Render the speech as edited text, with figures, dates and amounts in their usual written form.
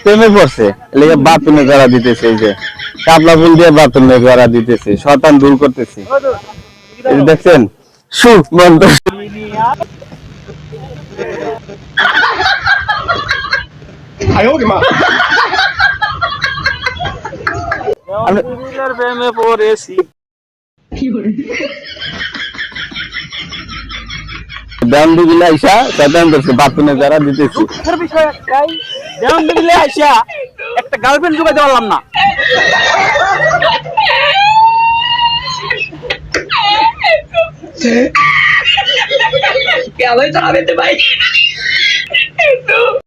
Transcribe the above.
প্রেমে পড়ছে লেগে বাথরুমে জড়া দিতেছে, এই যে কাপলা ফুল দিয়ে বাথরুমে জড়া দিতেছে, শয়তান দূর করতেছে। দেখছেন সু বন্ধ প্রেমে পড়েছি। দাম দিলে আইসা শয়তান ধরছে, বাথরুমে জড়া দিতেছি। বিষয় একটাই, দাম দিলে আইসা একটা গার্লফ্রেন্ড জোগাইতে পারলাম না। क्या भाई साहब भाई